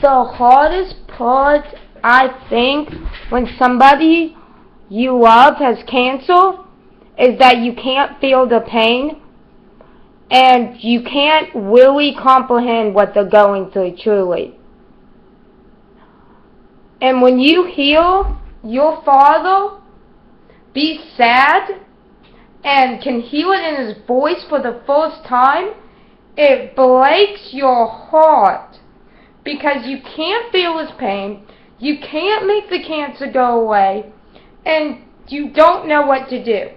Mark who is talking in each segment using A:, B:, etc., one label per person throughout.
A: The hardest part, I think, when somebody you love has cancer is that you can't feel the pain and you can't really comprehend what they're going through truly. And when you hear your father be sad and can hear it in his voice for the first time, it breaks your heart because you can't feel his pain, you can't make the cancer go away, and you don't know what to do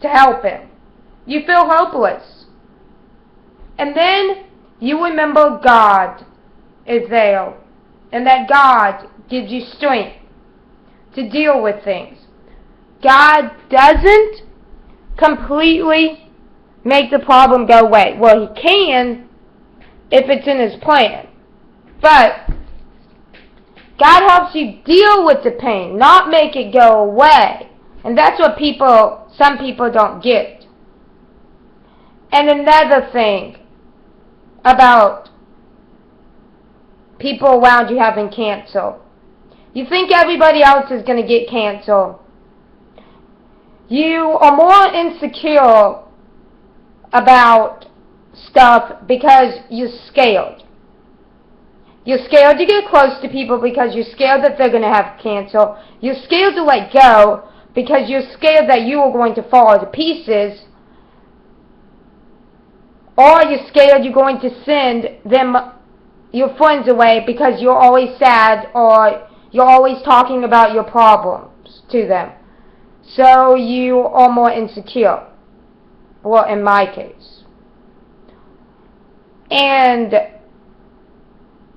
A: to help him. You feel hopeless. And then you remember God is there, and that God gives you strength to deal with things. God doesn't completely make the problem go away. Well, He can if it's in His plan. But God helps you deal with the pain, not make it go away. And that's what some people don't get. And another thing about people around you having cancer. You think everybody else is going to get cancer. You are more insecure about stuff because you're scared. You're scared to get close to people because you're scared that they're going to have cancer. You're scared to let go because you're scared that you are going to fall to pieces. Or you're scared you're going to send your friends away because you're always sad or you're always talking about your problems to them. So you are more insecure. Well, in my case.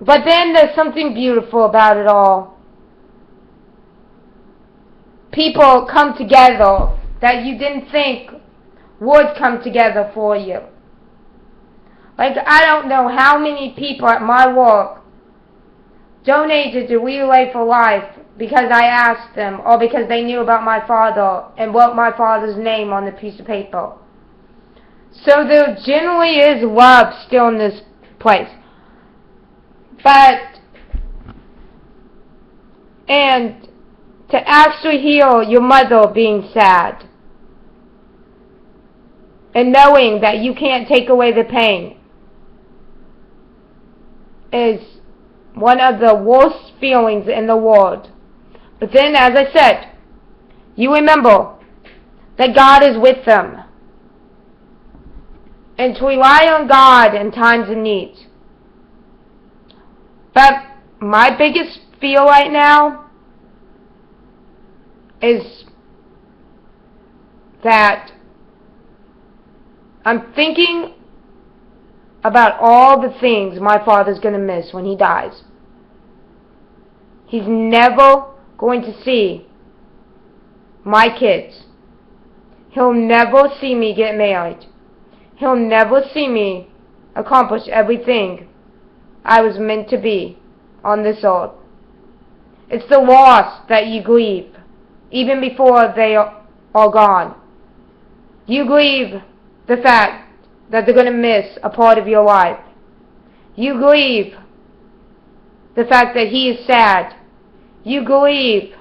A: But then there's something beautiful about it all. People come together that you didn't think would come together for you. Like, I don't know how many people at my work donated to Relay for Life because I asked them, or because they knew about my father and wrote my father's name on the piece of paper. So there generally is love still in this place. And to actually hear your mother being sad and knowing that you can't take away the pain is one of the worst feelings in the world. But then, as I said, you remember that God is with them. And to rely on God in times of need. But my biggest fear right now is that I'm thinking about all the things my father's going to miss when he dies. He's never going to see my kids. He'll never see me get married. He'll never see me accomplish everything I was meant to be on this earth. It's the loss that you grieve, even before they are gone. You grieve the fact that they're going to miss a part of your life. You grieve the fact that he is sad. You grieve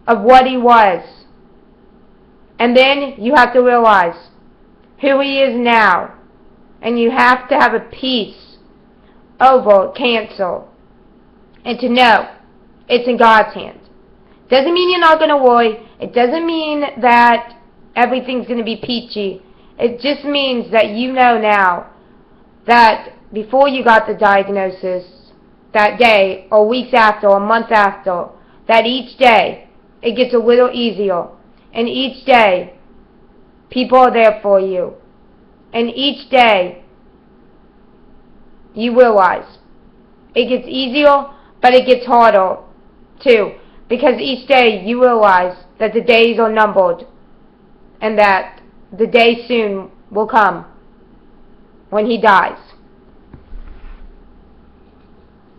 A: of what he was. And then you have to realize who he is now. And you have to have a peace over cancer. And to know it's in God's hands. Doesn't mean you're not going to worry. It doesn't mean that everything's going to be peachy. It just means that you know now that before you got the diagnosis, that day, or weeks after, or a month after, that each day it gets a little easier. And each day, people are there for you. And each day, you realize it gets easier, but it gets harder too. Because each day you realize that the days are numbered and that the day soon will come when he dies.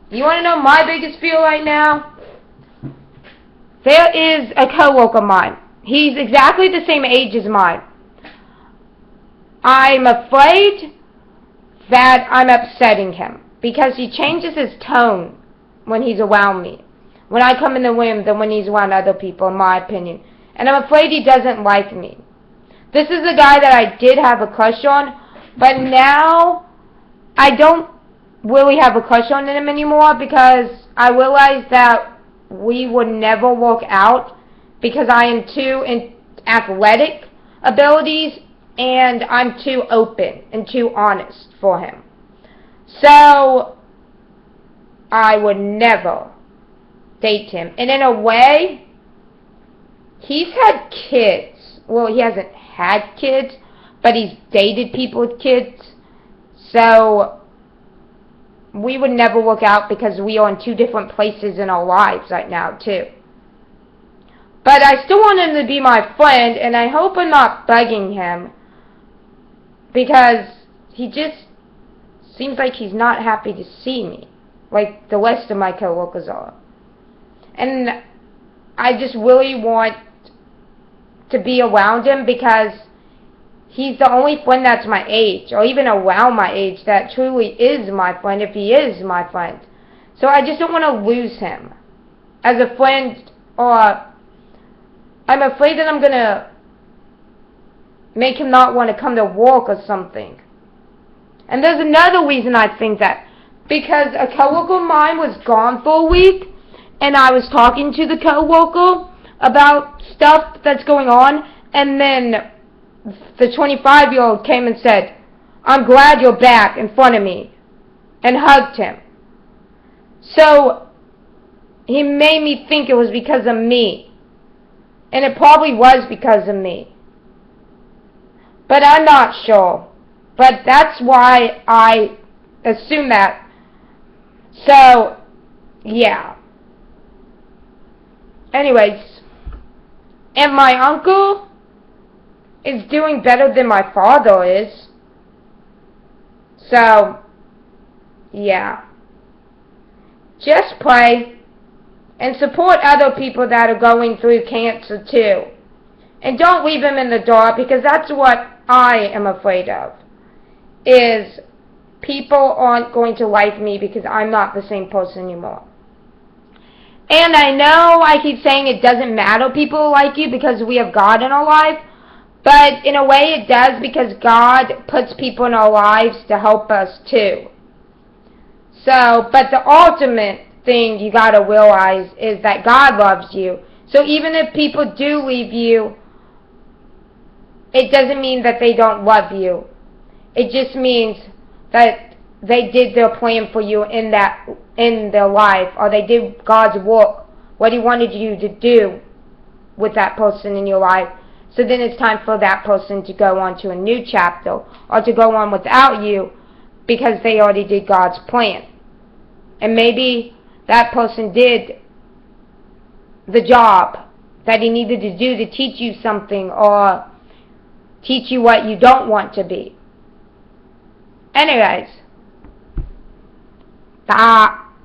A: You want to know my biggest fear right now? There is a coworker of mine. He's exactly the same age as mine. I'm afraid that I'm upsetting him. because he changes his tone when he's around me. When I come in the room than when he's around other people, in my opinion. And I'm afraid he doesn't like me. This is a guy that I did have a crush on, but now I don't really have a crush on him anymore because I realized that we would never work out because I am too athletic abilities and I'm too open and too honest for him. So I would never date him. And in a way, he's had kids. Well, he hasn't had kids, but he's dated people with kids. So we would never work out because we are in two different places in our lives right now, too. But I still want him to be my friend, and I hope I'm not bugging him because he just seems like he's not happy to see me, like the rest of my coworkers are. And I just really want to be around him because he's the only friend that's my age, or even around my age, that truly is my friend, if he is my friend. So I just don't want to lose him as a friend, or I'm afraid that I'm going to make him not want to come to work or something. And there's another reason I think that, because a coworker of mine was gone for a week, and I was talking to the coworker about stuff that's going on, and then the 25-year-old came and said, "I'm glad you're back," in front of me, and hugged him. So he made me think it was because of me, and it probably was because of me, but I'm not sure. But that's why I assume that. So yeah. Anyways, and my uncle is doing better than my father is. So, yeah. Just pray and support other people that are going through cancer too. And don't leave them in the dark, because that's what I am afraid of. Is people aren't going to like me because I'm not the same person anymore. And I know I keep saying it doesn't matter people like you because we have God in our life. But in a way it does, because God puts people in our lives to help us too. So, but the ultimate thing you got to realize is that God loves you. So even if people do leave you, it doesn't mean that they don't love you. It just means that they did their plan for you in their life, or they did God's work, what He wanted you to do with that person in your life. So then it's time for that person to go on to a new chapter, or to go on without you, because they already did God's plan. And maybe that person did the job that He needed to do to teach you something, or teach you what you don't want to be. Anyways,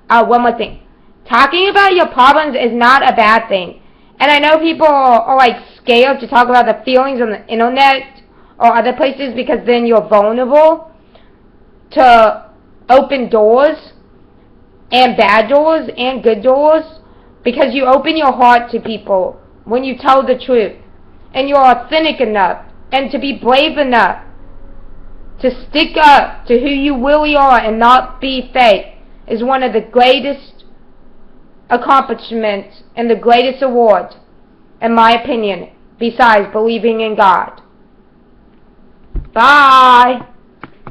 A: one more thing. Talking about your problems is not a bad thing. And I know people are like scared to talk about the feelings on the internet or other places, because then you're vulnerable to open doors, and bad doors and good doors, because you open your heart to people when you tell the truth, and you're authentic enough, and to be brave enough to stick up to who you really are and not be fake is one of the greatest accomplishments and the greatest award, in my opinion, besides believing in God. Bye!